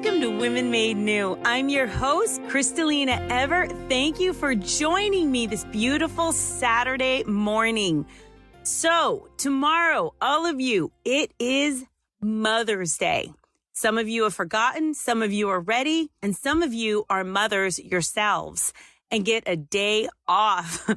Welcome to Women Made New. I'm your host, Crystalina Ever. Thank you for joining me this beautiful Saturday morning. So tomorrow, all of you, it is Mother's Day. Some of you have forgotten, some of you are ready, and some of you are mothers yourselves and get a day off.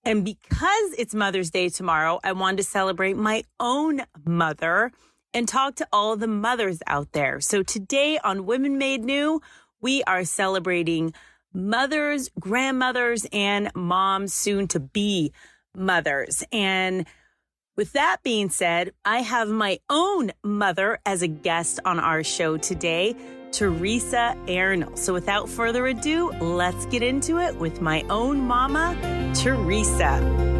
And because it's Mother's Day tomorrow, I wanted to celebrate my own mother and talk to all the mothers out there. So today on Women Made New, we are celebrating mothers, grandmothers, and moms, soon to be mothers. And with that being said, I have my own mother as a guest on our show today, Teresa Arenal. So without further ado, let's get into it with my own mama, Teresa.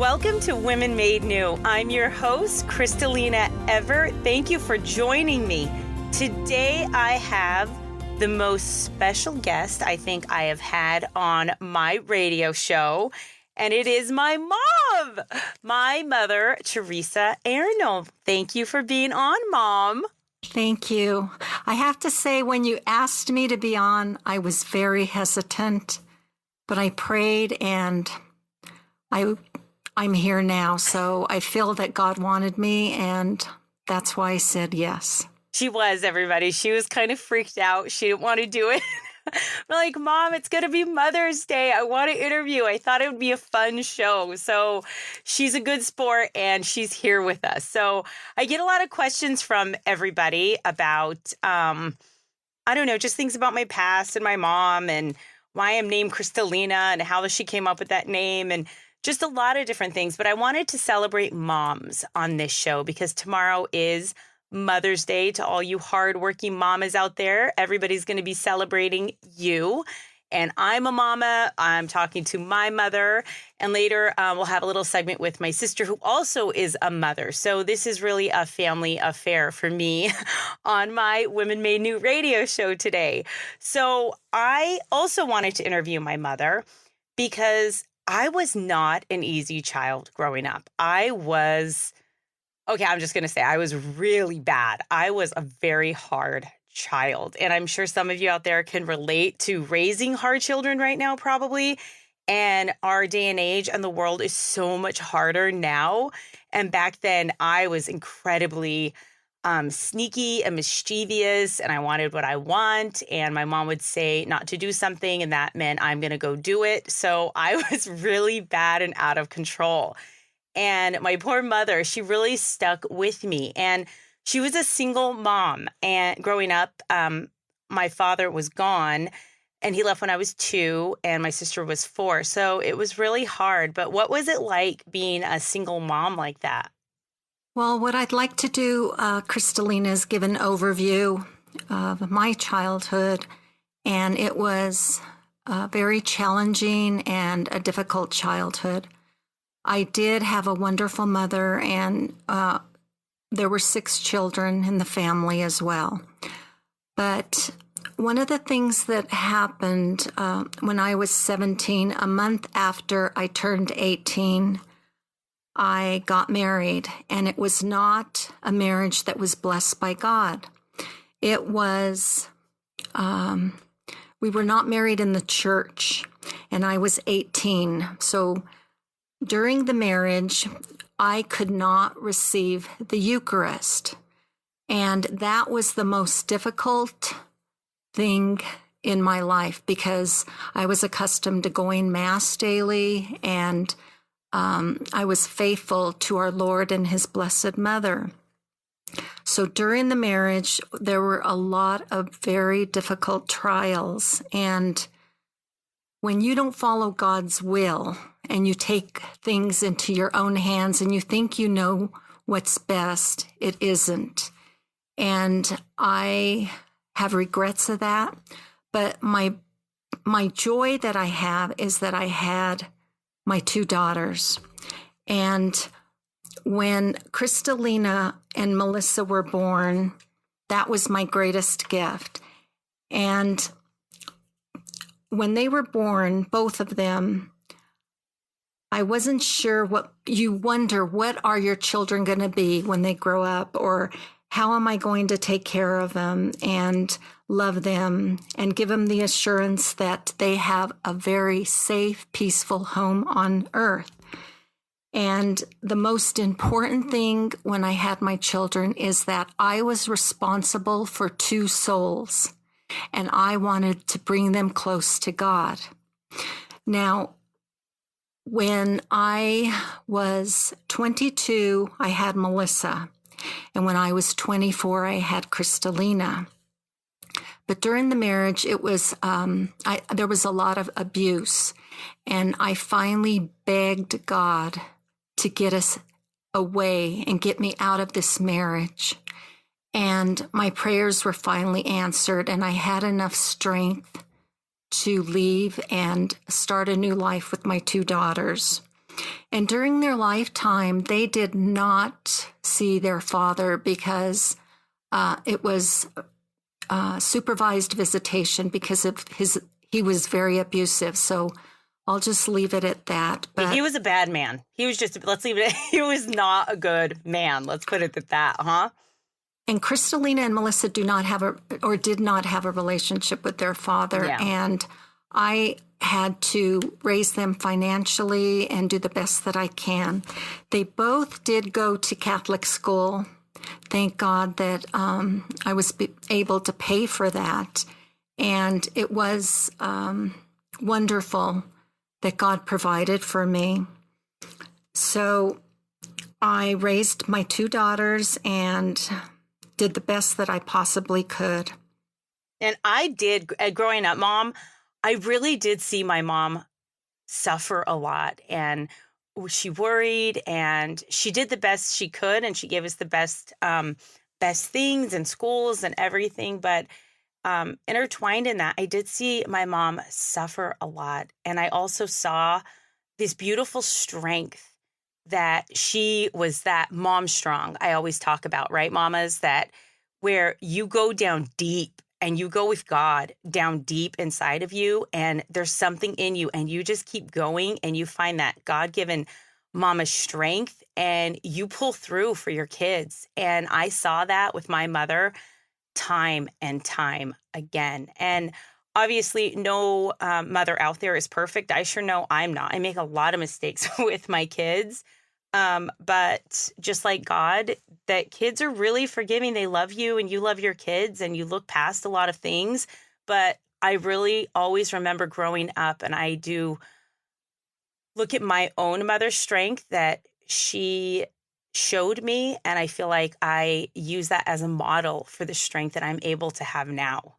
Welcome to Women Made New. I'm your host, Crystalina Ever. Thank you for joining me. Today I have the most special guest I think I have had on my radio show, and it is my mom, my mother, Teresa Arenal. Thank you for being on, Mom. Thank you. I have to say, when you asked me to be on, I was very hesitant, but I prayed and I'm here now, so I feel that God wanted me, and that's why I said yes. She was, everybody. She was kind of freaked out. She didn't want to do it. I'm like, Mom, it's going to be Mother's Day. I want to interview. I thought it would be a fun show. So she's a good sport, and she's here with us. So I get a lot of questions from everybody about, I don't know, just things about my past and my mom and why I'm named Crystalina and how she came up with that name and just a lot of different things. But I wanted to celebrate moms on this show because tomorrow is Mother's Day. To all you hardworking mamas out there, everybody's going to be celebrating you. And I'm a mama. I'm talking to my mother. And later we'll have a little segment with my sister, who also is a mother. So this is really a family affair for me on my Women Made New radio show today. So I also wanted to interview my mother because I was not an easy child growing up. I'm just going to say I was really bad. I was a very hard child. And I'm sure some of you out there can relate to raising hard children right now, probably. And our day and age and the world is so much harder now. And back then I was incredibly sneaky and mischievous, and I wanted what I want. And my mom would say not to do something, and that meant I'm going to go do it. So I was really bad and out of control. And my poor mother, she really stuck with me. And she was a single mom. And growing up, my father was gone, and he left when I was 2, and my sister was 4. So it was really hard. But what was it like being a single mom like that? Well, what I'd like to do, Crystalina, is give an overview of my childhood, and it was very challenging and a difficult childhood. I did have a wonderful mother, and there were 6 children in the family as well. But one of the things that happened when I was 17, a month after I turned 18, I got married, and it was not a marriage that was blessed by God. It was, we were not married in the church, and I was 18. So during the marriage, I could not receive the Eucharist. And that was the most difficult thing in my life because I was accustomed to going Mass daily, and I was faithful to our Lord and His Blessed Mother. So during the marriage, there were a lot of very difficult trials. And when you don't follow God's will and you take things into your own hands and you think you know what's best, it isn't. And I have regrets of that. But my joy that I have is that I had my 2 daughters. And when Crystalina and Melissa were born, that was my greatest gift. And when they were born, both of them, I wasn't sure what you wonder, what are your children going to be when they grow up? Or how am I going to take care of them and love them and give them the assurance that they have a very safe, peaceful home on earth? And the most important thing when I had my children is that I was responsible for 2 souls, and I wanted to bring them close to God. Now, when I was 22, I had Melissa. And when I was 24, I had Crystalina. But during the marriage, it was there was a lot of abuse. And I finally begged God to get us away and get me out of this marriage. And my prayers were finally answered, and I had enough strength to leave and start a new life with my 2 daughters. And during their lifetime, they did not see their father because it was supervised visitation because of he was very abusive. So I'll just leave it at that. But he was a bad man. He was just, let's leave it, he was not a good man. Let's put it at that, huh? And Crystalina and Melissa did not have a relationship with their father. Yeah. And I had to raise them financially and do the best that I can. They both did go to Catholic school. Thank God that I was able to pay for that. And it was wonderful that God provided for me. So I raised my 2 daughters and did the best that I possibly could. And I did, growing up, Mom, I really did see my mom suffer a lot, and she worried, and she did the best she could, and she gave us the best things and schools and everything. But intertwined in that, I did see my mom suffer a lot. And I also saw this beautiful strength that she was, that mom strong I always talk about, right, mamas? That where you go down deep and you go with God down deep inside of you, and there's something in you, and you just keep going, and you find that God-given mama strength, and you pull through for your kids. And I saw that with my mother time and time again. And obviously, no mother out there is perfect. I sure know I'm not. I make a lot of mistakes with my kids. But just like God, that kids are really forgiving. They love you and you love your kids and you look past a lot of things. But I really always remember growing up, and I do look at my own mother's strength that she showed me. And I feel like I use that as a model for the strength that I'm able to have now.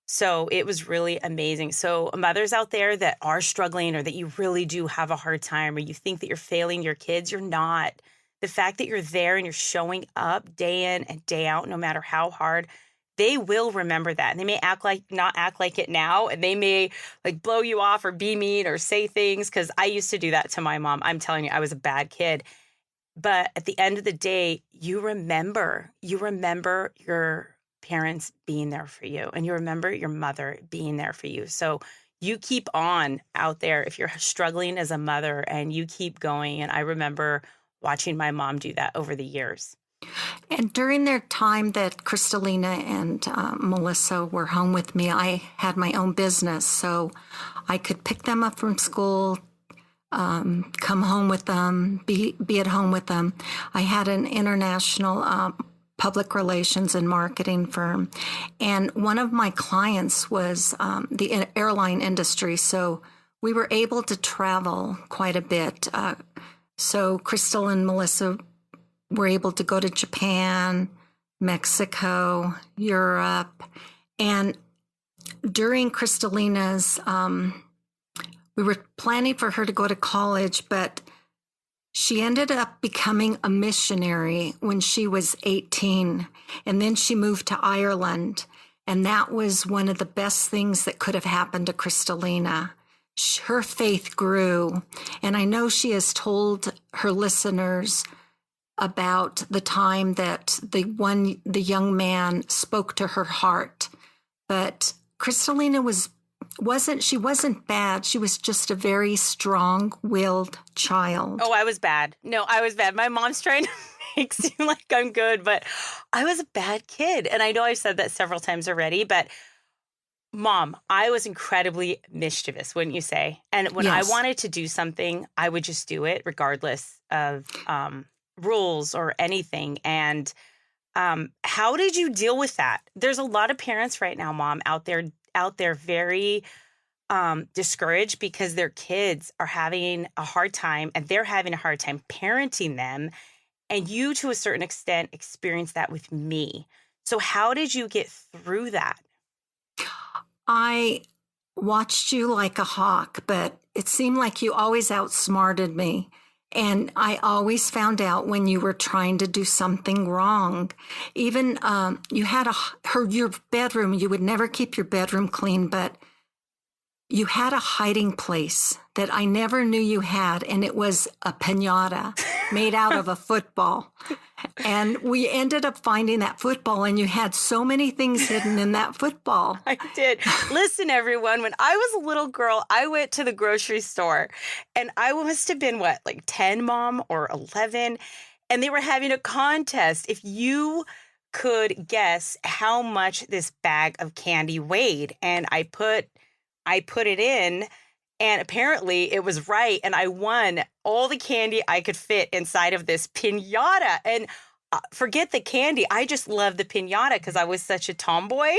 So it was really amazing. So mothers out there that are struggling, or that you really do have a hard time, or you think that you're failing your kids, you're not. The fact that you're there and you're showing up day in and day out, no matter how hard, they will remember that. And they may not act like it now, and they may like blow you off or be mean or say things, because I used to do that to my mom. I'm telling you, I was a bad kid. But at the end of the day, you remember your parents being there for you, and you remember your mother being there for you. So you keep on out there if you're struggling as a mother, and you keep going. And I remember watching my mom do that over the years. And during their time that Crystalina and Melissa were home with me, I had my own business, so I could pick them up from school, come home with them, be at home with them. I had an international public relations and marketing firm. And one of my clients was the airline industry. So we were able to travel quite a bit. So Crystal and Melissa were able to go to Japan, Mexico, Europe. And during Crystalina's, we were planning for her to go to college, but she ended up becoming a missionary when she was 18, and then she moved to Ireland, and that was one of the best things that could have happened to Crystalina. Her faith grew, and I know she has told her listeners about the time that the young man spoke to her heart, but Crystalina wasn't bad. She was just a very strong-willed child. Oh, I was bad. No, I was bad. My mom's trying to make it seem like I'm good, but I was a bad kid. And I know I've said that several times already, but Mom, I was incredibly mischievous, wouldn't you say? And when I Yes. wanted to do something, I would just do it regardless of rules or anything. And how did you deal with that? There's a lot of parents right now, Mom, out there very discouraged because their kids are having a hard time and they're having a hard time parenting them. And you, to a certain extent, experienced that with me. So how did you get through that? I watched you like a hawk, but it seemed like you always outsmarted me. And I always found out when you were trying to do something wrong. Even you had your bedroom, you would never keep your bedroom clean, but you had a hiding place that I never knew you had, and it was a piñata made out of a football. And we ended up finding that football, and you had so many things hidden in that football. I did. Listen, everyone, when I was a little girl, I went to the grocery store, and I must have been, like 10, Mom, or 11, and they were having a contest. If you could guess how much this bag of candy weighed, and I put it in, and apparently it was right, and I won all the candy I could fit inside of this piñata. And forget the candy, I just loved the piñata because I was such a tomboy.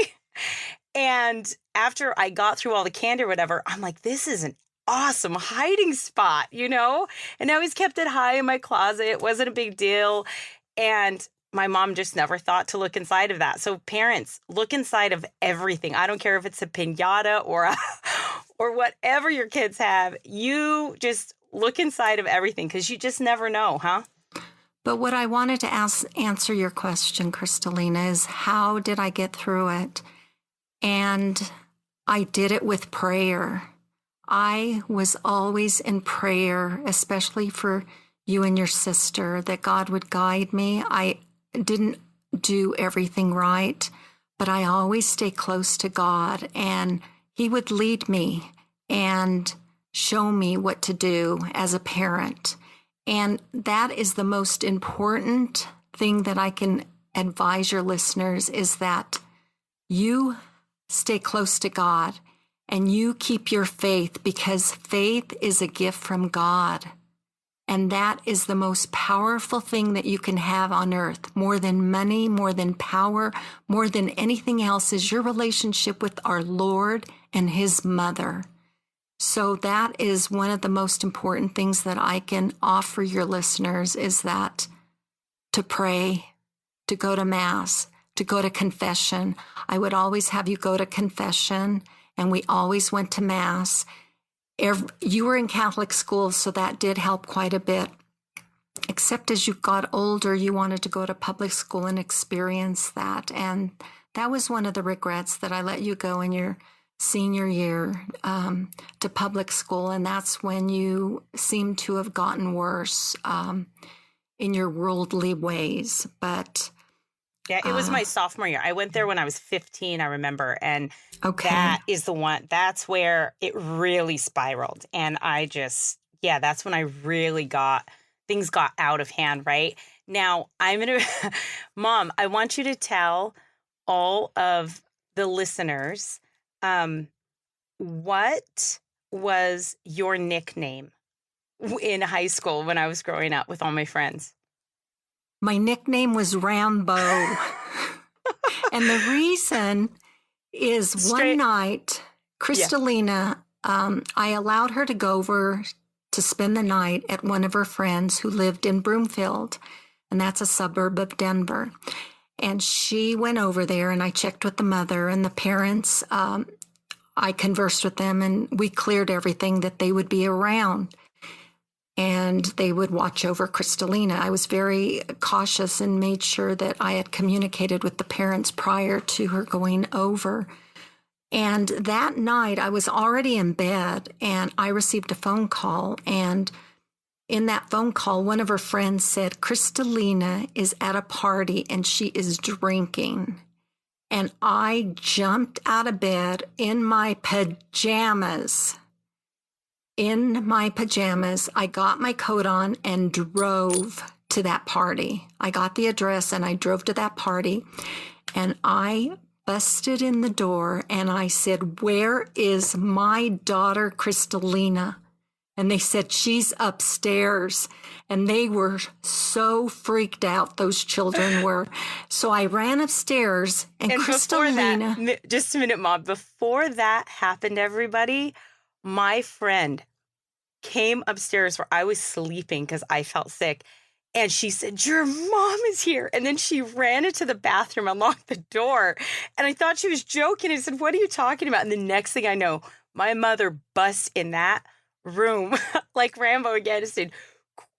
And after I got through all the candy or whatever, I'm like, this is an awesome hiding spot, And I always kept it high in my closet. It wasn't a big deal. And my mom just never thought to look inside of that. So parents, look inside of everything. I don't care if it's a piñata or whatever your kids have. You just look inside of everything because you just never know, huh? But what I wanted to answer your question, Crystalina, is how did I get through it? And I did it with prayer. I was always in prayer, especially for you and your sister, that God would guide me. I didn't do everything right, but I always stay close to God, and He would lead me and show me what to do as a parent. And that is the most important thing that I can advise your listeners, is that you stay close to God and you keep your faith, because faith is a gift from God. And that is the most powerful thing that you can have on earth. More than money, more than power, more than anything else, is your relationship with our Lord and His mother. So that is one of the most important things that I can offer your listeners, is that to pray, to go to Mass, to go to confession. I would always have you go to confession, and we always went to Mass. You were in Catholic school, so that did help quite a bit. Except as you got older, you wanted to go to public school and experience that. And that was one of the regrets, that I let you go in your senior year to public school. And that's when you seem to have gotten worse in your worldly ways. But yeah, it was my sophomore year. I went there when I was 15, I remember. And okay. That is the one. That's where it really spiraled. And that's when I really things got out of hand, right? Now, Mom, I want you to tell all of the listeners, what was your nickname in high school when I was growing up with all my friends? My nickname was Rambo. And the reason is one night, Crystalina, I allowed her to go over to spend the night at one of her friends who lived in Broomfield, and that's a suburb of Denver. And she went over there, and I checked with the mother and the parents. I conversed with them, and we cleared everything that they would be around, and they would watch over Crystalina. I was very cautious and made sure that I had communicated with the parents prior to her going over. And that night, I was already in bed, and I received a phone call. And in that phone call, one of her friends said, Crystalina is at a party, and she is drinking. And I jumped out of bed in my pajamas. I got my coat on and drove to that party. I got the address and I drove to that party, and I busted in the door and I said, "Where is my daughter, Crystalina?" And they said, "She's upstairs." And they were so freaked out, those children were. So I ran upstairs, and Crystalina... Before that, just a minute, Mom. Before that happened, everybody, my friend came upstairs where I was sleeping because I felt sick. And she said, "Your mom is here." And then she ran into the bathroom and locked the door. And I thought she was joking. I said, "What are you talking about?" And the next thing I know, my mother busts in that room like Rambo again and said,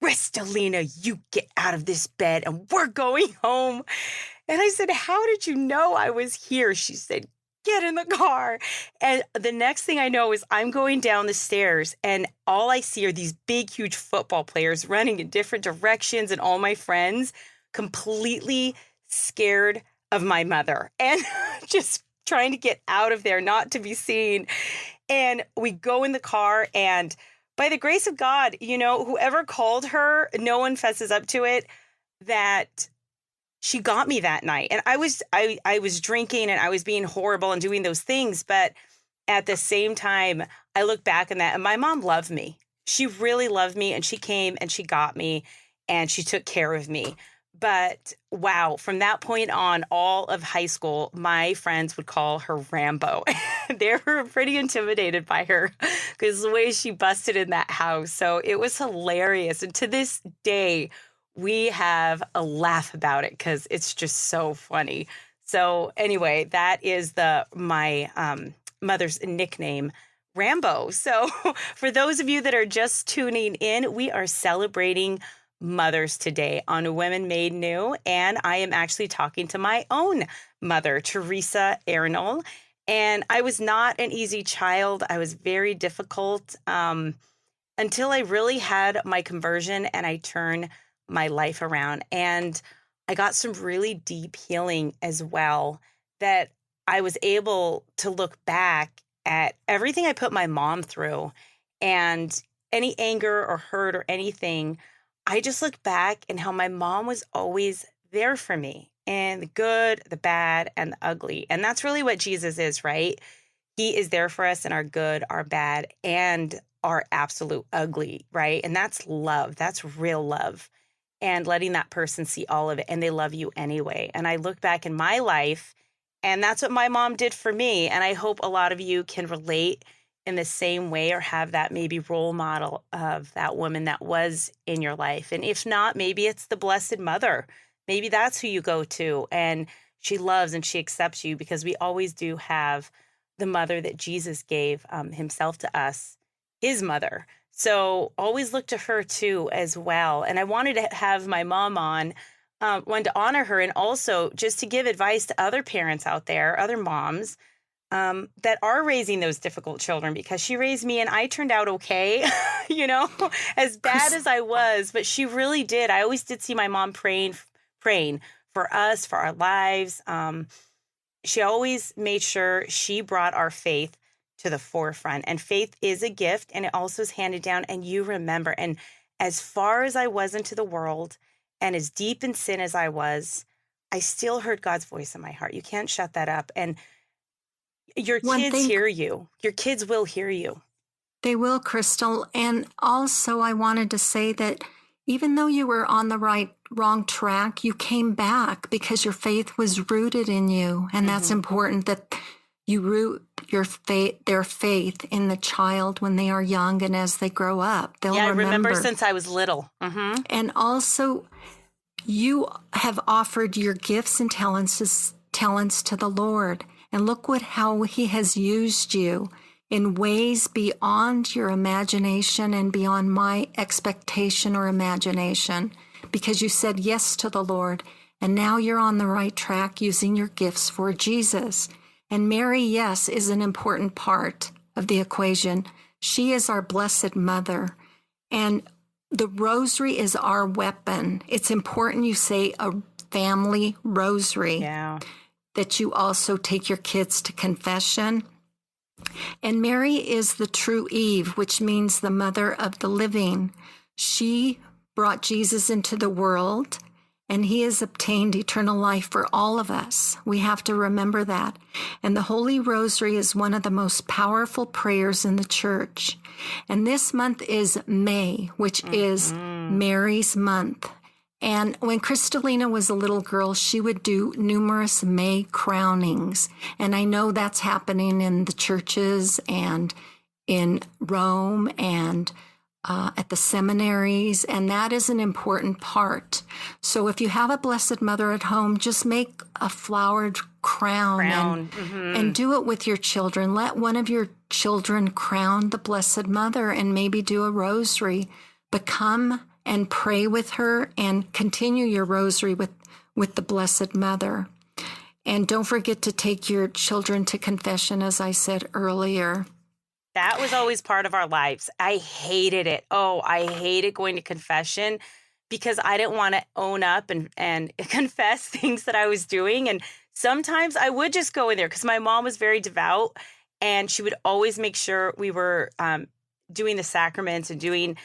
"Crystalina, you get out of this bed and we're going home." And I said, "How did you know I was here?" She said, "Get in the car." And the next thing I know is I'm going down the stairs and all I see are these big, huge football players running in different directions and all my friends completely scared of my mother and just trying to get out of there, not to be seen. And we go in the car, and by the grace of God, whoever called her, no one fesses up to it, that she got me that night. And I was drinking and I was being horrible and doing those things. But at the same time, I look back on that and my mom loved me. She really loved me, and she came and she got me and she took care of me. But wow, from that point on, all of high school, my friends would call her Rambo. They were pretty intimidated by her because the way she busted in that house. So it was hilarious. And to this day, we have a laugh about it because it's just so funny. So anyway, that is my mother's nickname, Rambo. So for those of you that are just tuning in, we are celebrating mothers today on Women Made New. And I am actually talking to my own mother, Teresa Arenal. And I was not an easy child. I was very difficult until I really had my conversion and I turned my life around. And I got some really deep healing as well, that I was able to look back at everything I put my mom through, and any anger or hurt or anything. I just look back and how my mom was always there for me, and the good, the bad, and the ugly. And that's really what Jesus is, right? He is there for us in our good, our bad, and our absolute ugly, right? And that's love. That's real love. And letting that person see all of it, and they love you anyway. And I look back in my life, and that's what my mom did for me. And I hope a lot of you can relate in the same way, or have that maybe role model of that woman that was in your life. And if not, maybe it's the Blessed Mother. Maybe that's who you go to, and she loves and she accepts you, because we always do have the mother that Jesus gave himself to us, his mother. So always look to her too as well. And I wanted to have my mom on, wanted to honor her, and also just to give advice to other parents out there, other moms that are raising those difficult children, because she raised me and I turned out okay, as bad as I was, but she really did. I always did see my mom praying for us, for our lives. She always made sure she brought our faith to the forefront, and faith is a gift, and it also is handed down. And you remember, and as far as I was into the world and as deep in sin as I was, I still heard God's voice in my heart. You can't shut that up. And your kids hear you. Your kids will hear you. They will, Crystal. And also I wanted to say that even though you were on the wrong track, you came back because your faith was rooted in you. And that's important, that you root their faith in the child when they are young, and as they grow up, they'll remember. I remember since I was little. Mm-hmm. And also, you have offered your gifts and talents to the Lord. And look how he has used you in ways beyond your imagination and beyond my expectation or imagination, because you said yes to the Lord. And now you're on the right track using your gifts for Jesus. And Mary, yes, is an important part of the equation. She is our Blessed Mother. And the rosary is our weapon. It's important you say a family rosary. Yeah. that you also take your kids to confession. And Mary is the true Eve, which means the mother of the living. She brought Jesus into the world, and he has obtained eternal life for all of us. We have to remember that. And the Holy Rosary is one of the most powerful prayers in the church. And this month is May, which is Mary's month. And when Crystalina was a little girl, she would do numerous May crownings. And I know that's happening in the churches and in Rome and at the seminaries, and that is an important part. So if you have a Blessed Mother at home, just make a flowered crown. And do it with your children. Let one of your children crown the Blessed Mother and maybe do a rosary. But come and pray with her and continue your rosary with the Blessed Mother. And don't forget to take your children to confession, as I said earlier. That was always part of our lives. I hated it. Oh, I hated going to confession because I didn't want to own up and confess things that I was doing. And sometimes I would just go in there because my mom was very devout, and she would always make sure we were doing the sacraments and doing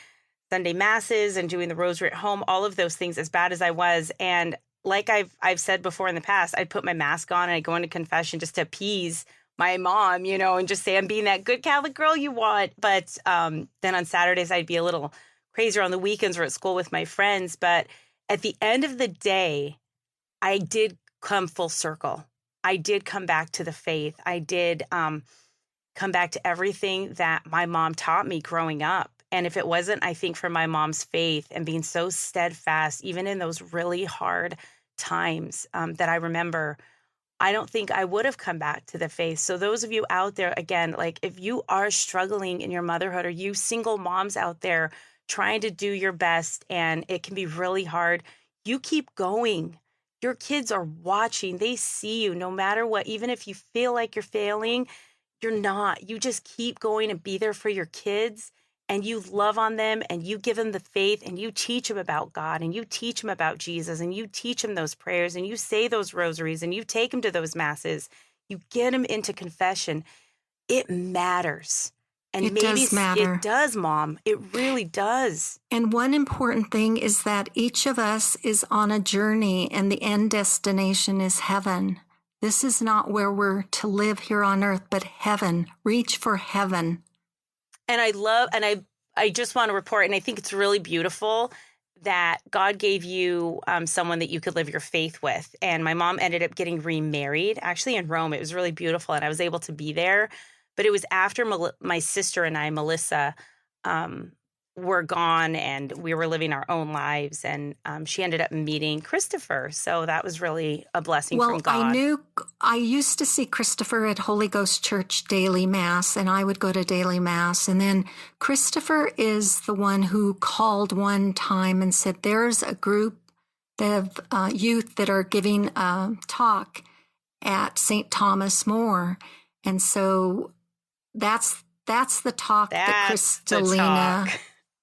Sunday masses and doing the rosary at home, all of those things, as bad as I was. And like I've said before in the past, I'd put my mask on and I'd go into confession just to appease my mom, and just say I'm being that good Catholic girl you want. But then on Saturdays, I'd be a little crazier. On the weekends or at school with my friends. But at the end of the day, I did come full circle. I did come back to the faith. I did come back to everything that my mom taught me growing up. And if it wasn't, I think, for my mom's faith and being so steadfast, even in those really hard times that I remember, I don't think I would have come back to the faith. So those of you out there, again, like if you are struggling in your motherhood, or you single moms out there trying to do your best and it can be really hard, you keep going. Your kids are watching. They see you no matter what. Even if you feel like you're failing, you're not. You just keep going and be there for your kids. And you love on them, and you give them the faith, and you teach them about God, and you teach them about Jesus, and you teach them those prayers, and you say those rosaries, and you take them to those masses. You get them into confession. It matters. And it does matter. It does, Mom. It really does. And one important thing is that each of us is on a journey, and the end destination is heaven. This is not where we're to live here on earth, but heaven. Reach for heaven. And I just want to report, and I think it's really beautiful that God gave you someone that you could live your faith with. And my mom ended up getting remarried, actually in Rome. It was really beautiful, and I was able to be there. But it was after my sister and I, Melissa, were gone, and we were living our own lives. And she ended up meeting Christopher. So that was really a blessing from God. I used to see Christopher at Holy Ghost Church daily mass, and I would go to daily mass. And then Christopher is the one who called one time and said, there's a group of youth that are giving a talk at St. Thomas More. And so that's the talk that Crystalina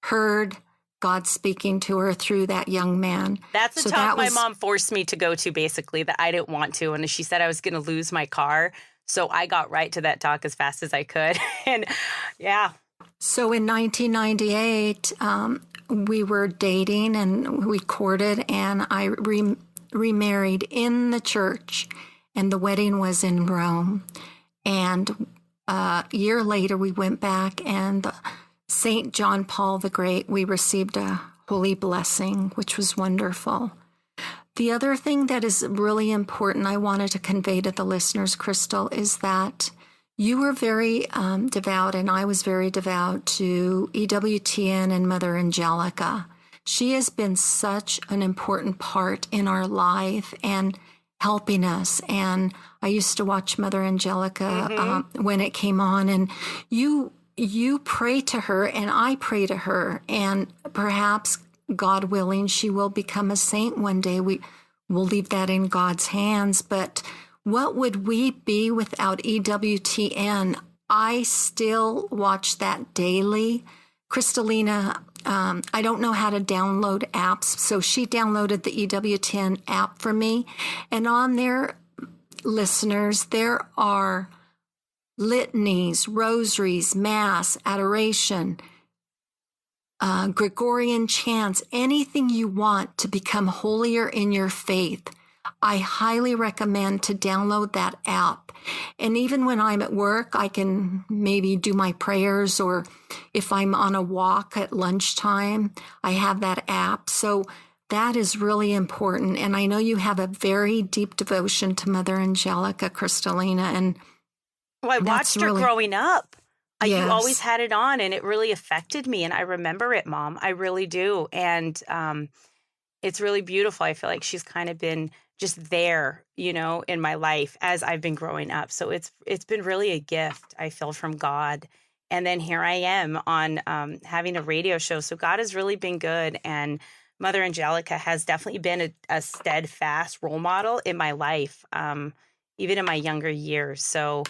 heard God speaking to her through that young man. That's the talk my mom forced me to go to, basically, that I didn't want to. And she said I was going to lose my car. So I got right to that talk as fast as I could. And yeah. So in 1998, we were dating and we courted, and I remarried in the church, and the wedding was in Rome. And a year later, we went back, and St. John Paul the Great, we received a holy blessing, which was wonderful. The other thing that is really important I wanted to convey to the listeners, Crystal, is that you were very devout, and I was very devout to EWTN and Mother Angelica. She has been such an important part in our life and helping us. And I used to watch Mother Angelica when it came on, and you pray to her, and I pray to her, and perhaps, God willing, she will become a saint one day. We'll leave that in God's hands. But what would we be without EWTN? I still watch that daily. Crystalina, I don't know how to download apps, so she downloaded the EWTN app for me. And on there, listeners, there are litanies, rosaries, mass, adoration, Gregorian chants, anything you want to become holier in your faith. I highly recommend to download that app. And even when I'm at work, I can maybe do my prayers, or if I'm on a walk at lunchtime, I have that app. So that is really important. And I know you have a very deep devotion to Mother Angelica, Crystalina. And well, I watched her growing up. Yes. You always had it on, and it really affected me. And I remember it, Mom. I really do. And it's really beautiful. I feel like she's kind of been just there, in my life as I've been growing up. So it's been really a gift, I feel, from God. And then here I am on having a radio show. So God has really been good. And Mother Angelica has definitely been a steadfast role model in my life, even in my younger years. So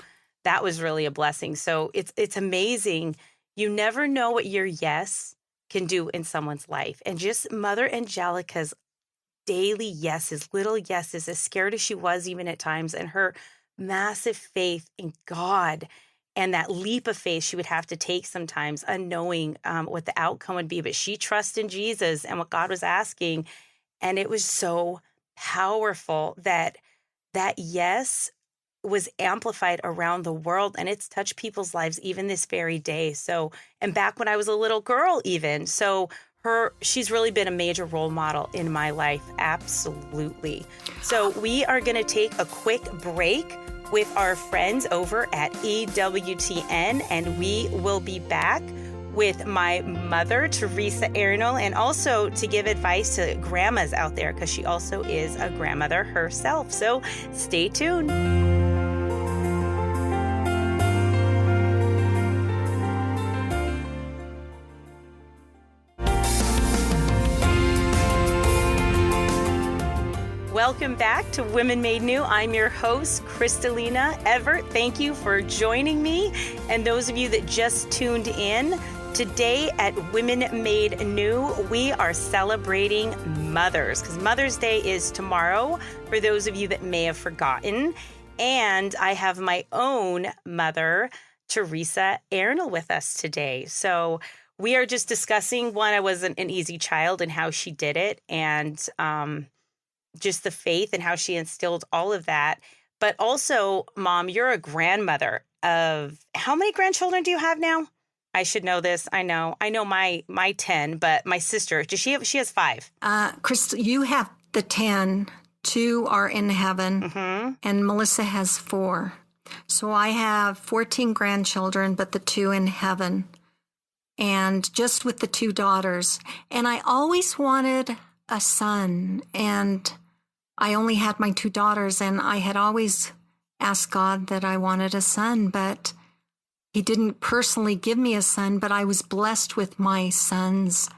that was really a blessing. So it's amazing. You never know what your yes can do in someone's life. And just Mother Angelica's daily yeses, little yeses, as scared as she was even at times, and her massive faith in God and that leap of faith she would have to take sometimes, unknowing what the outcome would be. But she trusted in Jesus and what God was asking. And it was so powerful that yes was amplified around the world, and it's touched people's lives even this very day. So, and back when I was a little girl even. So she's really been a major role model in my life. Absolutely. So we are going to take a quick break with our friends over at EWTN, and we will be back with my mother, Teresa Arenal, and also to give advice to grandmas out there, because she also is a grandmother herself. So stay tuned. Welcome back to Women Made New. I'm your host, Crystalina Everett. Thank you for joining me. And those of you that just tuned in, today at Women Made New, we are celebrating mothers, because Mother's Day is tomorrow, for those of you that may have forgotten. And I have my own mother, Teresa Arenal, with us today. So we are just discussing, one, I wasn't an easy child and how she did it, and just the faith and how she instilled all of that. But also, Mom, you're a grandmother of, how many grandchildren do you have now? I should know this. I know my 10, but my sister, she has 5. Crystal, you have the 10. 2 are in heaven, and Melissa has 4. So I have 14 grandchildren, but the 2 in heaven, and just with the 2 daughters. And I always wanted a son, and I only had my 2 daughters, and I had always asked God that I wanted a son, but He didn't personally give me a son, but I was blessed with my sons,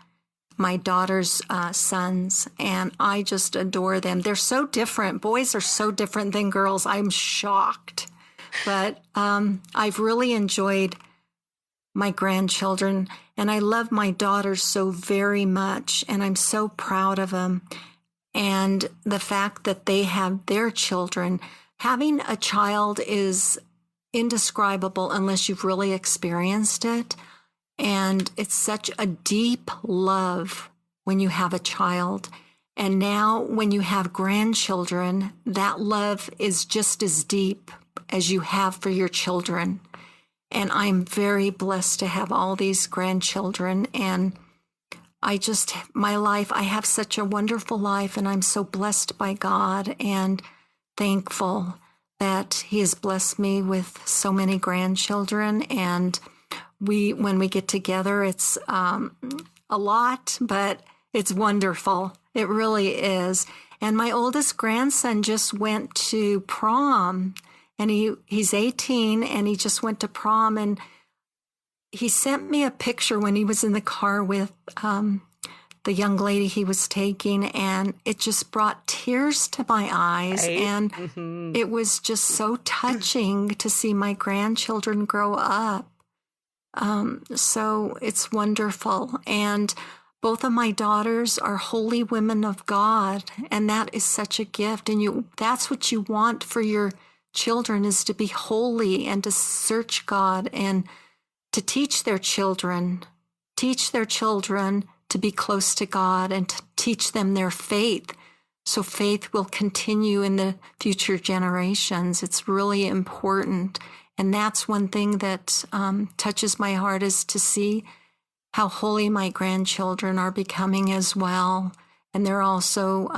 my daughter's sons, and I just adore them. They're so different. Boys are so different than girls. I'm shocked. But I've really enjoyed my grandchildren, and I love my daughters so very much, and I'm so proud of them. And the fact that they have their children, having a child is indescribable unless you've really experienced it. And it's such a deep love when you have a child. And now when you have grandchildren, that love is just as deep as you have for your children. And I'm very blessed to have all these grandchildren. And my life, I have such a wonderful life, and I'm so blessed by God and thankful that He has blessed me with so many grandchildren. And when we get together, it's a lot, but it's wonderful. It really is. And my oldest grandson just went to prom, and he's 18, and he just went to prom, and he sent me a picture when he was in the car with the young lady he was taking, and it just brought tears to my eyes. Right? And it was just so touching to see my grandchildren grow up. So it's wonderful. And both of my daughters are holy women of God, and that is such a gift. And that's what you want for your children is to be holy and to search God and to teach their children to be close to God and to teach them their faith. So faith will continue in the future generations. It's really important. And that's one thing that touches my heart, is to see how holy my grandchildren are becoming as well. And they're also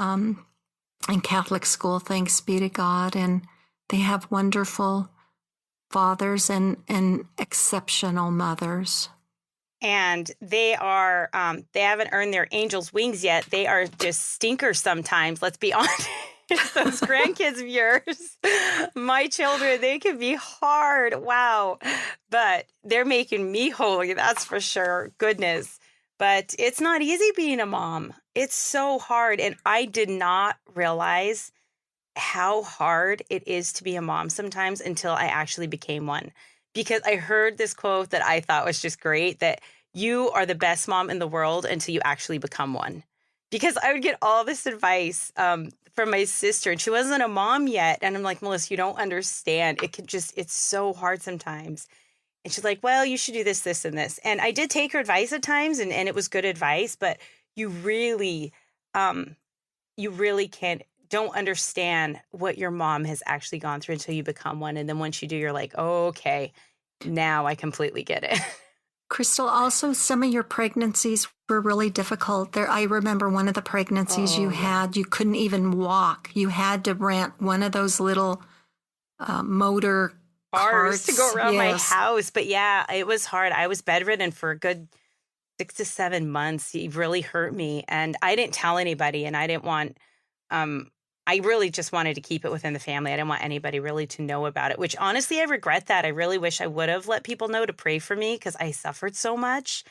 in Catholic school, thanks be to God. And they have wonderful fathers and exceptional mothers. And they are, they haven't earned their angel's wings yet. They are just stinkers sometimes, let's be honest. Those grandkids of yours, my children, they can be hard. Wow. But they're making me holy, that's for sure. Goodness. But it's not easy being a mom. It's so hard. And I did not realize how hard it is to be a mom sometimes until I actually became one. Because I heard this quote that I thought was just great, that you are the best mom in the world until you actually become one. Because I would get all this advice from my sister, and she wasn't a mom yet. And I'm like, Melissa, you don't understand. It's so hard sometimes. And she's like, well, you should do this, this, and this. And I did take her advice at times, and it was good advice, but you really don't understand what your mom has actually gone through until you become one. And then once you do, you're like, oh, okay, now I completely get it. Crystal, also some of your pregnancies were really difficult. I remember one of the pregnancies you had, you couldn't even walk. You had to rent one of those little motor carts to go around my house. But yeah, it was hard. I was bedridden for a good 6 to 7 months. It really hurt me. And I didn't tell anybody, and I didn't want, I really just wanted to keep it within the family. I didn't want anybody really to know about it, which honestly, I regret that. I really wish I would have let people know to pray for me, because I suffered so much.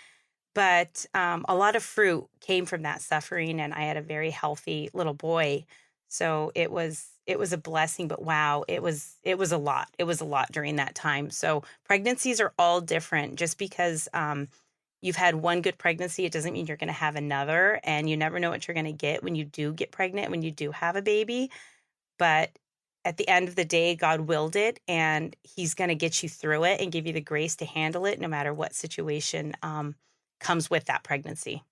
But a lot of fruit came from that suffering, and I had a very healthy little boy. So it was a blessing, but wow, it was a lot. It was a lot during that time. So pregnancies are all different. Just because you've had one good pregnancy, it doesn't mean you're going to have another, and you never know what you're going to get when you do get pregnant, when you do have a baby. But at the end of the day, God willed it, and he's going to get you through it and give you the grace to handle it no matter what situation comes with that pregnancy.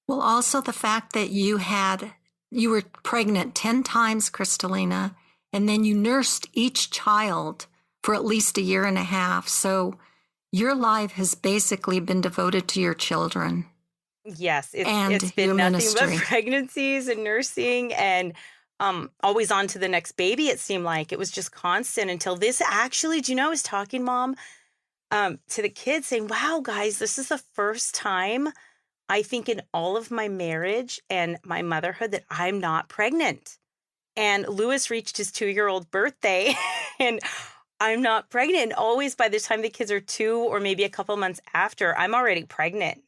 Well, also the fact that you were pregnant 10 times, Crystalina, and then you nursed each child for at least 1.5 years. So your life has basically been devoted to your children. Yes, it's been nothing but pregnancies and nursing, and always on to the next baby. It seemed like it was just constant until this actually, do you know, I was talking, Mom, to the kids saying, wow, guys, this is the first time I think in all of my marriage and my motherhood that I'm not pregnant. And Lewis reached his 2-year-old birthday and I'm not pregnant. And always by the time the kids are 2 or maybe a couple months after, I'm already pregnant.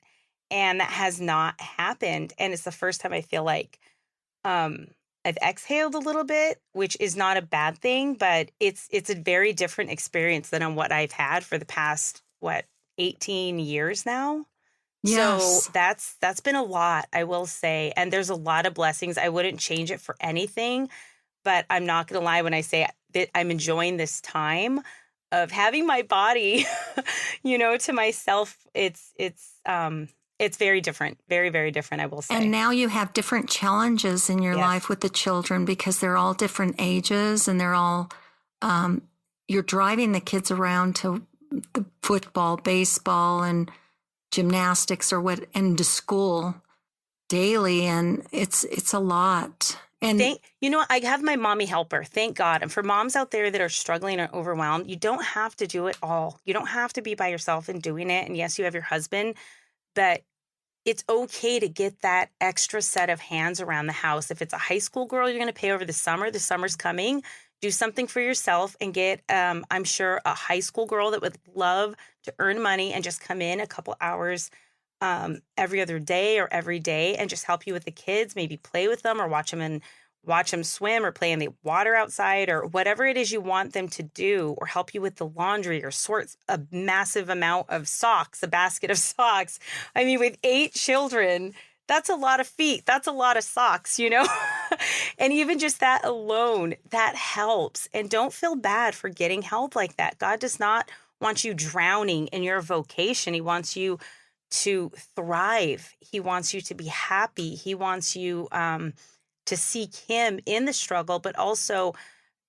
And that has not happened. And it's the first time I feel like I've exhaled a little bit, which is not a bad thing, but it's a very different experience than on what I've had for the past, 18 years now. Yes. So that's been a lot, I will say. And there's a lot of blessings. I wouldn't change it for anything, but I'm not going to lie when I say that I'm enjoying this time of having my body, to myself. It's very different, very, very different, I will say. And now you have different challenges in your life with the children, because they're all different ages, and they're all, you're driving the kids around to the football, baseball, and gymnastics and to school daily. And it's a lot. And I have my mommy helper, thank God. And for moms out there that are struggling or overwhelmed, you don't have to do it all. You don't have to be by yourself and doing it. And yes, you have your husband, but it's okay to get that extra set of hands around the house. If it's a high school girl you're going to pay over the summer's coming, do something for yourself and get, I'm sure, a high school girl that would love to earn money and just come in a couple hours every other day or every day and just help you with the kids, maybe play with them or watch them swim or play in the water outside or whatever it is you want them to do, or help you with the laundry or sort a massive amount of socks, a basket of socks. I mean, with 8 children, that's a lot of feet. That's a lot of socks, And even just that alone, that helps. And don't feel bad for getting help like that. God does not want you drowning in your vocation. He wants you to thrive. He wants you to be happy. He wants you to seek him in the struggle, but also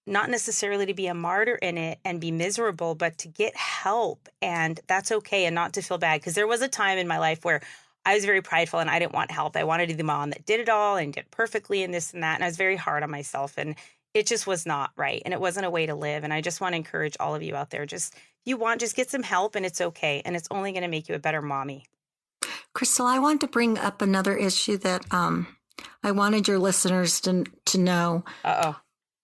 not necessarily to be a martyr in it and be miserable, but to get help. And that's okay, and not to feel bad. Because there was a time in my life where I was very prideful and I didn't want help. I wanted to be the mom that did it all and did perfectly and this and that. And I was very hard on myself, and it just was not right. And it wasn't a way to live. And I just want to encourage all of you out there, just, if you want, just get some help, and it's okay. And it's only going to make you a better mommy. Crystal, I want to bring up another issue that I wanted your listeners to know. Uh-oh.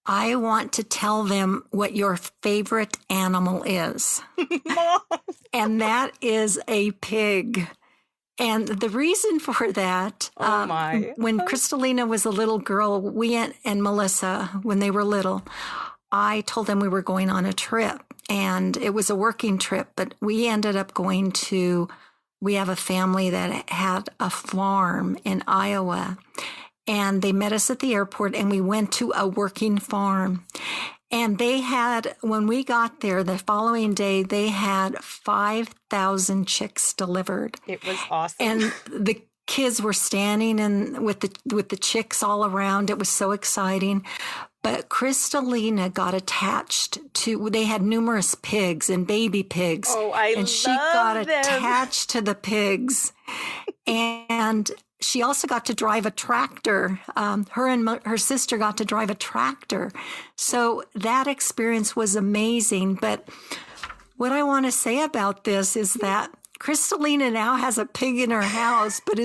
I want to tell them what your favorite animal is. Mom. And that is a pig. And the reason for that, when Crystalina was a little girl, and Melissa, when they were little, I told them we were going on a trip. And it was a working trip, but we ended up we have a family that had a farm in Iowa. And they met us at the airport, and we went to a working farm. And when we got there the following day, they had 5,000 chicks delivered. It was awesome. And the kids were standing with the chicks all around. It was so exciting. But Crystalina got attached they had numerous pigs and baby pigs. Oh, and she got attached to the pigs. And she also got to drive a tractor. Her and her sister got to drive a tractor. So that experience was amazing. But what I want to say about this is that Crystalina now has a pig in her house, but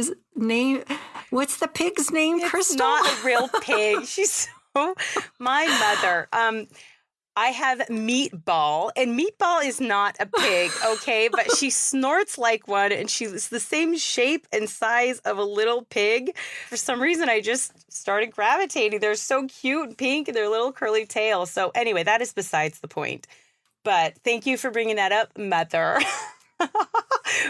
what's the pig's name, Crystal? It's not a real pig. She's my mother. I have Meatball, and Meatball is not a pig, okay? But she snorts like one, and she's the same shape and size of a little pig. For some reason, I just started gravitating. They're so cute and pink, and their little curly tail. So anyway, that is besides the point. But thank you for bringing that up, Mother.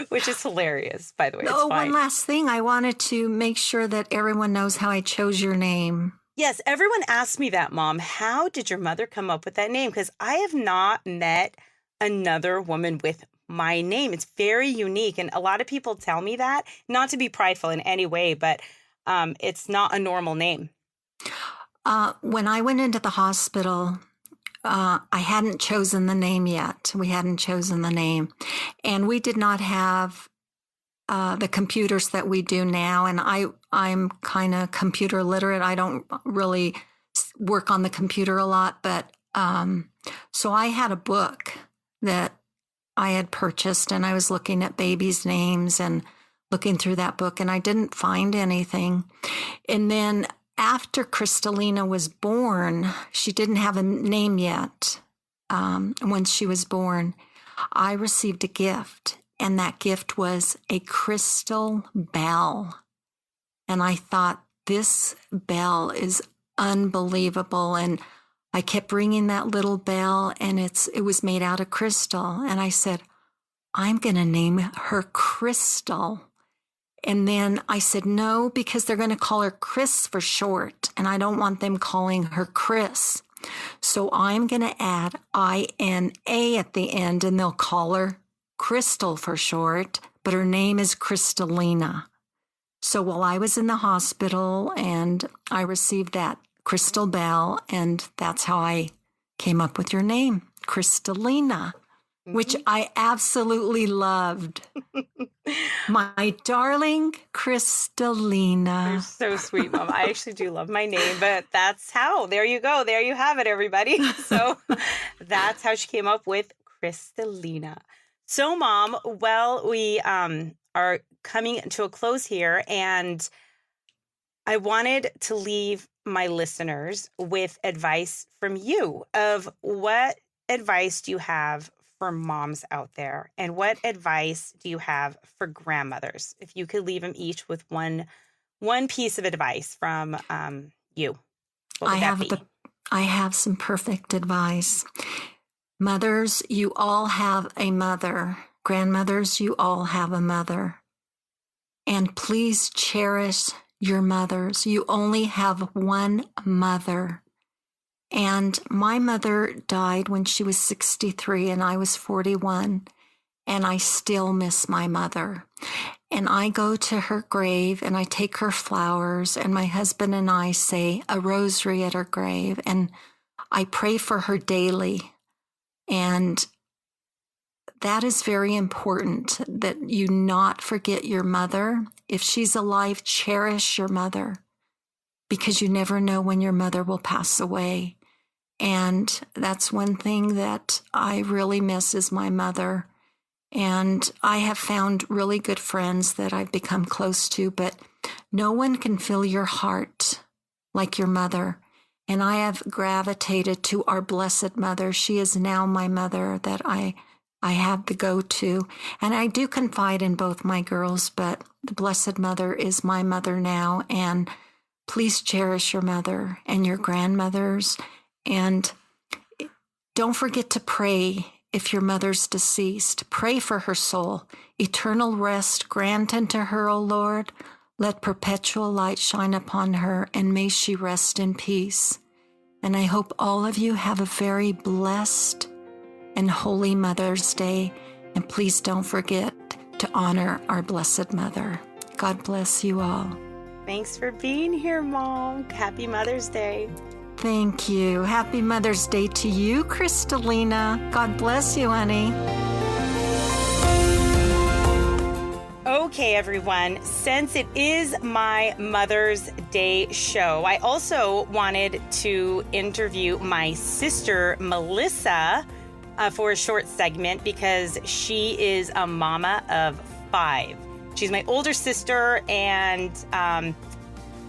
Which is hilarious, by the way. One last thing. I wanted to make sure that everyone knows how I chose your name. Yes, everyone asks me that, Mom. How did your mother come up with that name? Because I have not met another woman with my name. It's very unique. And a lot of people tell me that, not to be prideful in any way, but it's not a normal name. When I went into the hospital, I hadn't chosen the name yet. We hadn't chosen the name. And we did not have the computers that we do now. And I'm kind of computer literate. I don't really work on the computer a lot. But so I had a book that I had purchased, and I was looking at babies' names and looking through that book, and I didn't find anything. And then after Crystalina was born, she didn't have a name yet. When she was born, I received a gift, and that gift was a crystal bell. And I thought, this bell is unbelievable. And I kept ringing that little bell, and it was made out of crystal. And I said, I'm going to name her Crystal. And then I said, no, because they're going to call her Chris for short, and I don't want them calling her Chris. So I'm going to add I-N-A at the end, and they'll call her Crystal for short, but her name is Crystalina. So while I was in the hospital, and I received that crystal bell, and that's how I came up with your name, Crystalina, which I absolutely loved. My darling Crystalina. You're so sweet, Mom. I actually do love my name, but that's how. There you go. There you have it, everybody. So that's how she came up with Crystalina. So, Mom, well, we are coming to a close here, and I wanted to leave my listeners with advice from you of what advice do you have for moms out there, and what advice do you have for grandmothers? If you could leave them each with one piece of advice from you, what would that be? I have some perfect advice. Mothers, you all have a mother. Grandmothers, you all have a mother. And please cherish your mothers. You only have one mother. And my mother died when she was 63 and I was 41. And I still miss my mother. And I go to her grave and I take her flowers, and my husband and I say a rosary at her grave, and I pray for her daily. And that is very important, that you not forget your mother. If she's alive, cherish your mother, because you never know when your mother will pass away. And that's one thing that I really miss is my mother. And I have found really good friends that I've become close to, but no one can fill your heart like your mother. And I have gravitated to our Blessed Mother. She is now my mother that I have the go-to. And I do confide in both my girls, but the Blessed Mother is my mother now. And please cherish your mother and your grandmothers. And don't forget to pray if your mother's deceased. Pray for her soul. Eternal rest grant unto her, O Lord. Let perpetual light shine upon her, and may she rest in peace. And I hope all of you have a very blessed and holy Mother's Day. And please don't forget to honor our Blessed Mother. God bless you all. Thanks for being here, Mom. Happy Mother's Day. Thank you. Happy Mother's Day to you, Crystalina. God bless you, honey. Okay, everyone, since it is my Mother's Day show, I also wanted to interview my sister, Melissa, for a short segment because she is a mama of 5. She's my older sister, and I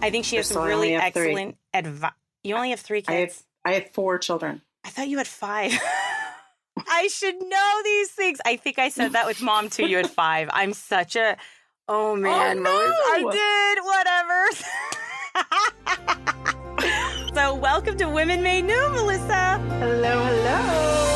think she has some really excellent advice. You only have 3 kids? I have 4 children. I thought you had 5. I should know these things. I think I said that with Mom too. You had 5. I'm such a, oh man, oh, no. I did, whatever. So welcome to Women Made New, Melissa. Hello, hello.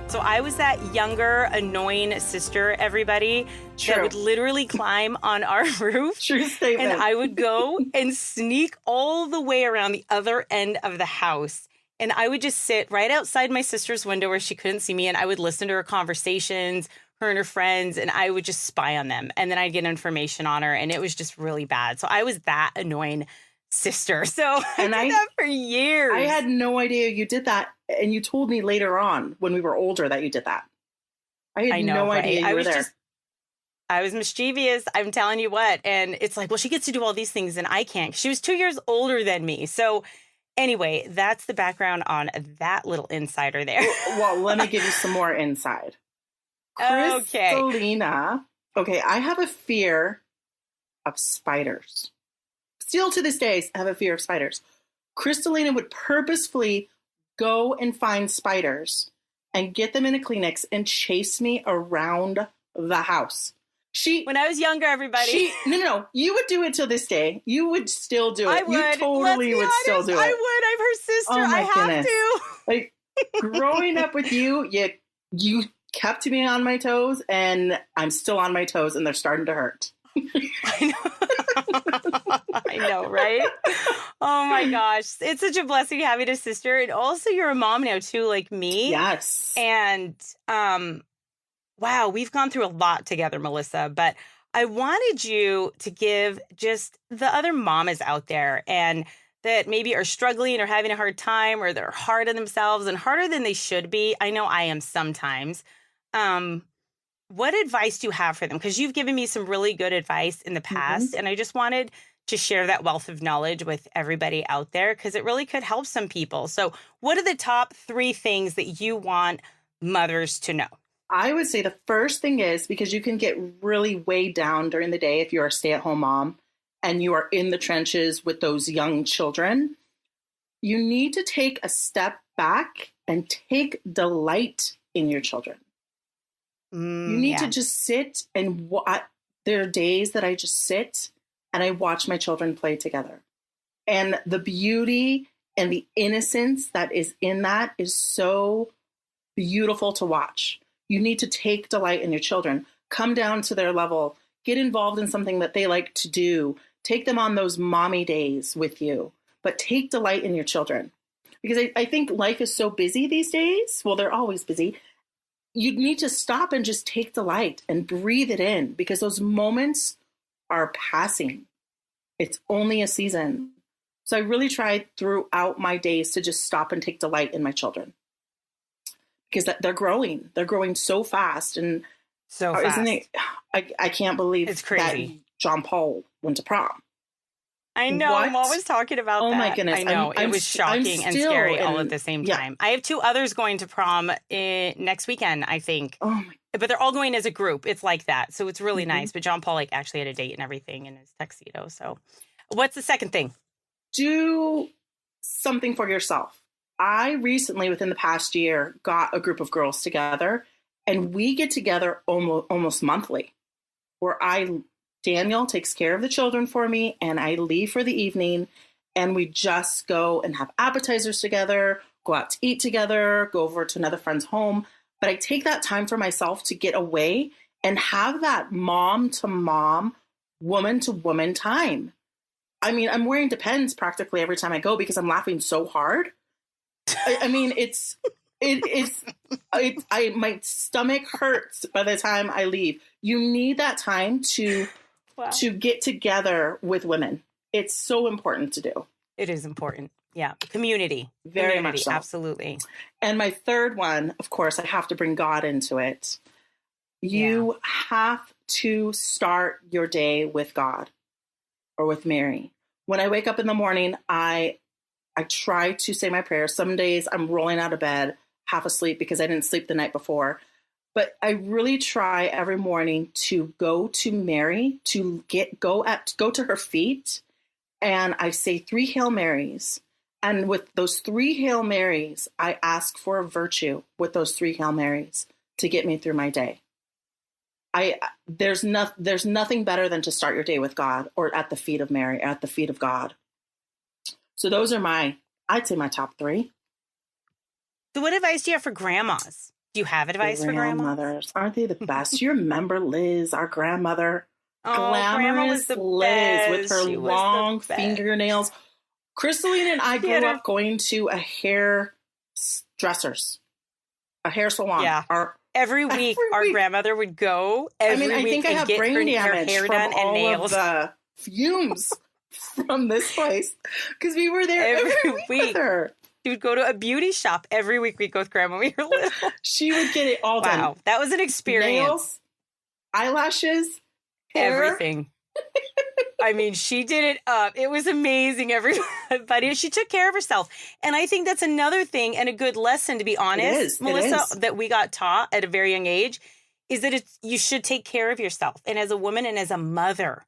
So I was that younger, annoying sister, everybody, that would literally climb on our roof. True statement. And I would go and sneak all the way around the other end of the house. And I would just sit right outside my sister's window where she couldn't see me. And I would listen to her conversations, her and her friends, and I would just spy on them. And then I'd get information on her. And it was just really bad. So I was that annoying sister. So I did that for years. I had no idea you did that. And you told me later on when we were older that you did that. I had no idea you were there. I was mischievous. I'm telling you what. And it's like, well, she gets to do all these things and I can't. She was 2 years older than me. So anyway, that's the background on that little insider there. Well, let me give you some more inside. Okay. Crystalina. Okay, I have a fear of spiders. Still to this day, I have a fear of spiders. Crystalina would purposefully go and find spiders and get them in a Kleenex and chase me around the house. When I was younger, everybody. No. You would do it till this day. You would still do it. I would. You totally would still do it. I would. I'm her sister. Oh my goodness. To. Like, growing up with you kept me on my toes, and I'm still on my toes, and they're starting to hurt. I know, right? Oh my gosh. It's such a blessing having a sister. And also you're a mom now too, like me. Yes. And wow, we've gone through a lot together, Melissa, but I wanted you to give just the other mamas out there and that maybe are struggling or having a hard time or they're hard on themselves and harder than they should be. I know I am sometimes. What advice do you have for them? Because you've given me some really good advice in the past, and I just wanted to share that wealth of knowledge with everybody out there because it really could help some people. So what are the top 3 things that you want mothers to know? I would say the first thing is, because you can get really weighed down during the day if you're a stay-at-home mom and you are in the trenches with those young children, you need to take a step back and take delight in your children. You need to just sit and there are days that I just sit and I watch my children play together. And the beauty and the innocence that is in that is so beautiful to watch. You need to take delight in your children. Come down to their level. Get involved in something that they like to do. Take them on those mommy days with you, but take delight in your children. Because I think life is so busy these days. Well, they're always busy. You need to stop and just take delight and breathe it in, because those moments are passing. It's only a season. So I really tried throughout my days to just stop and take delight in my children, because they're growing. They're growing so fast. And so fast. Isn't it? I can't believe it's crazy. that John Paul went to prom. I know. What? Mom was talking about that. Oh my goodness. I know. It was shocking and scary all at the same time. I have 2 others going to prom next weekend, I think. Oh my. But they're all going as a group. It's like that. So it's really nice. But John Paul actually had a date and everything in his tuxedo. So what's the second thing? Do something for yourself. I recently, within the past year, got a group of girls together, and we get together almost monthly, where Daniel takes care of the children for me, and I leave for the evening, and we just go and have appetizers together, go out to eat together, go over to another friend's home. But I take that time for myself to get away and have that mom to mom, woman to woman time. I mean, I'm wearing Depends practically every time I go because I'm laughing so hard. I mean, my stomach hurts by the time I leave. You need that time to get together with women. It's so important to do. It is important. Yeah. Community. Very much so. Absolutely. And my third one, of course, I have to bring God into it. You have to start your day with God or with Mary. When I wake up in the morning, I try to say my prayers. Some days I'm rolling out of bed, half asleep because I didn't sleep the night before. But I really try every morning to go to Mary, to go to her feet, and I say 3 Hail Marys. And with those 3 Hail Marys, I ask for a virtue with those 3 Hail Marys to get me through my day. There's nothing better than to start your day with God or at the feet of Mary, at the feet of God. So those are I'd say my top 3. So what advice do you have for grandmas? Do you have advice for grandmothers? Aren't they the best? You remember Liz, our grandmother? Oh, Glamorous Grandma was Liz the with her long fingernails. Crystalina and I grew up going to a hairdresser's, a hair salon. Yeah. Every week, our grandmother would go. I think I have brain damage hair from done and all nails. of the fumes from this place because we were there every week with her. She would go to a beauty shop every week. We'd go with Grandma when we were little. She would get it all done. Wow, that was an experience. Nails, eyelashes, hair. Everything. I mean, she did it up. It was amazing, everybody. She took care of herself. And I think that's another thing and a good lesson, to be honest, Melissa, that we got taught at a very young age, is that you should take care of yourself. And as a woman and as a mother,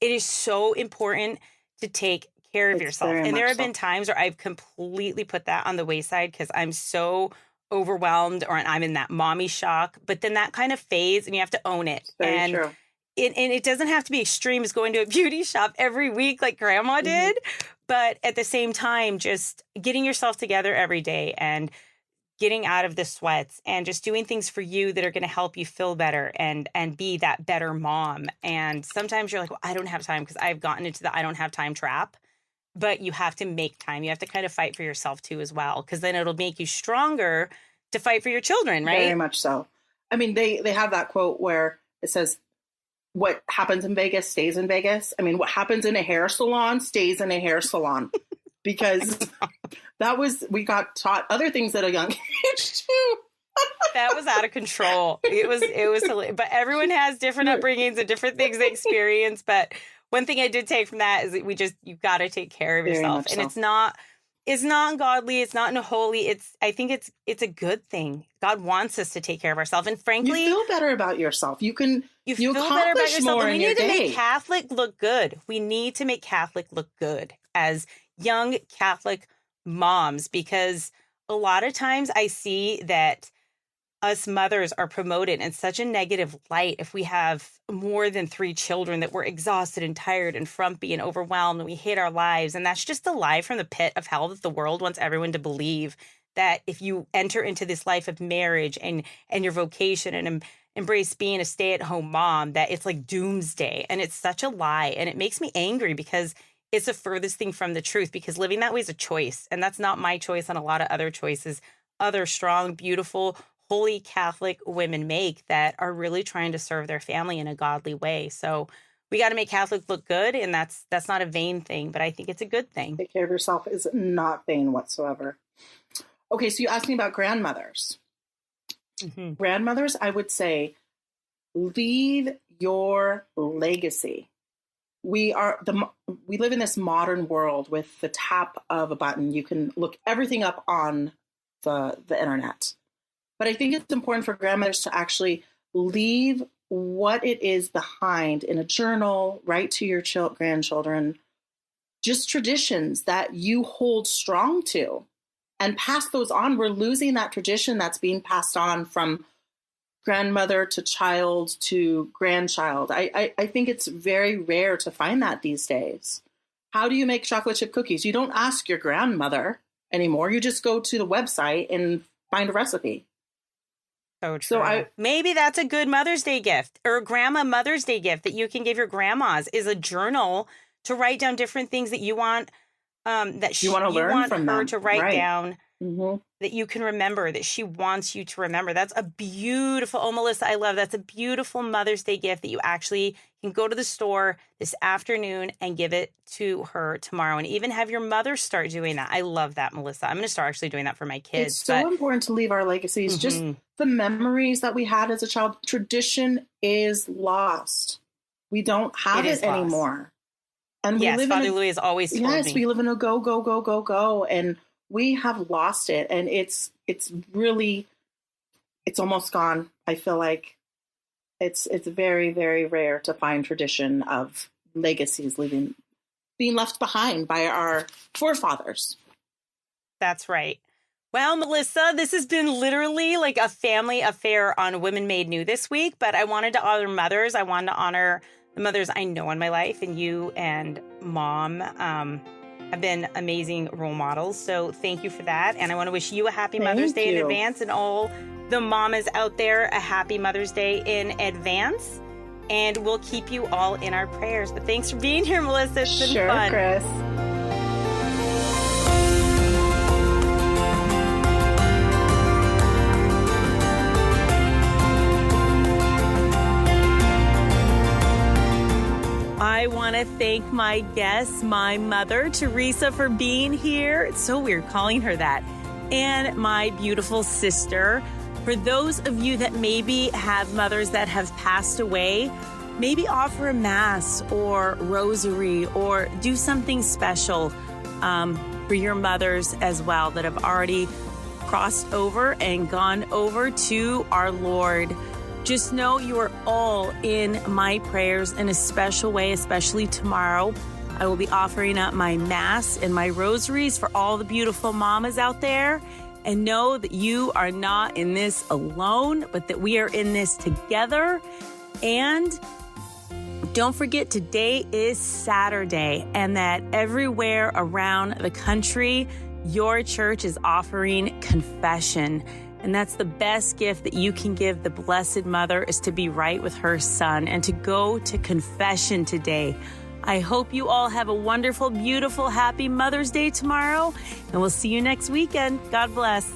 it is so important to take care of yourself. And there have been times where I've completely put that on the wayside because I'm so overwhelmed or I'm in that mommy shock. But then that kind of fades and you have to own it. Very true. And it doesn't have to be extreme as going to a beauty shop every week like Grandma did. But at the same time, just getting yourself together every day and getting out of the sweats and just doing things for you that are going to help you feel better and be that better mom. And sometimes you're like, well, I don't have time because I've gotten into the I don't have time trap. But you have to make time. You have to kind of fight for yourself too as well, because then it'll make you stronger to fight for your children, right? Very much so. I mean, they have that quote where it says, what happens in Vegas stays in Vegas. I mean, what happens in a hair salon stays in a hair salon, because we got taught other things at a young age too. That was out of control. It was hilarious. But everyone has different upbringings and different things they experience. But one thing I did take from that is that you've got to take care of yourself. And it's not ungodly. It's not holy. I think it's a good thing. God wants us to take care of ourselves. And frankly, you feel better about yourself. You feel better about yourself. And we need to make Catholic look good. We need to make Catholic look good as young Catholic moms, because a lot of times I see that us mothers are promoted in such a negative light if we have more than 3 children, that we're exhausted and tired and frumpy and overwhelmed and we hate our lives. And that's just a lie from the pit of hell that the world wants everyone to believe, that if you enter into this life of marriage and your vocation and embrace being a stay-at-home mom, that it's like doomsday. And it's such a lie. And it makes me angry because it's the furthest thing from the truth, because living that way is a choice. And that's not my choice and a lot of other choices other strong, beautiful, holy Catholic women make that are really trying to serve their family in a godly way. So we got to make Catholics look good. And that's not a vain thing, but I think it's a good thing. Take care of yourself is not vain whatsoever. Okay, so you asked me about grandmothers. Mm-hmm. Grandmothers, I would say, leave your legacy. We live in this modern world with the tap of a button. You can look everything up on the internet. But I think it's important for grandmothers to actually leave what it is behind in a journal, write to your grandchildren, just traditions that you hold strong to, and pass those on. We're losing that tradition that's being passed on from grandmother to child to grandchild. I think it's very rare to find that these days. How do you make chocolate chip cookies? You don't ask your grandmother anymore. You just go to the website and find a recipe. So true. Maybe that's a good Mother's Day gift, or a grandma Mother's Day gift that you can give your grandmas, is a journal to write down different things that you want, that you want her to write down. Mm-hmm. That you can remember, that she wants you to remember. That's a beautiful, oh, Melissa, I love, that's a beautiful Mother's Day gift that you actually can go to the store this afternoon and give it to her tomorrow, and even have your mother start doing that. I love that, Melissa. I'm going to start actually doing that for my kids. It's so important to leave our legacies, mm-hmm. just the memories that we had as a child. Tradition is lost. We don't have it anymore. And we live Father Louis has always told me. Yes, we live in a go, go, go, go, go, and we have lost it, and it's really, it's almost gone. I feel like it's very, very rare to find tradition of legacies being left behind by our forefathers. That's right. Well, Melissa, this has been literally like a family affair on Women Made New this week, but I wanted to honor mothers. I wanted to honor the mothers I know in my life, and you and Mom have been amazing role models. So thank you for that. And I want to wish you a happy Mother's Day in advance, and all the mamas out there a happy Mother's Day in advance. And we'll keep you all in our prayers. But thanks for being here, Melissa. It's been fun. Sure, Chris. I want to thank my guest, my mother, Teresa, for being here. It's so weird calling her that. And my beautiful sister. For those of you that maybe have mothers that have passed away, maybe offer a mass or rosary or do something special for your mothers as well that have already crossed over and gone over to our Lord. Just know you are all in my prayers in a special way, especially tomorrow. I will be offering up my mass and my rosaries for all the beautiful mamas out there. And know that you are not in this alone, but that we are in this together. And don't forget, today is Saturday, and that everywhere around the country, your church is offering confession. And that's the best gift that you can give the Blessed Mother, is to be right with her Son and to go to confession today. I hope you all have a wonderful, beautiful, happy Mother's Day tomorrow, and we'll see you next weekend. God bless.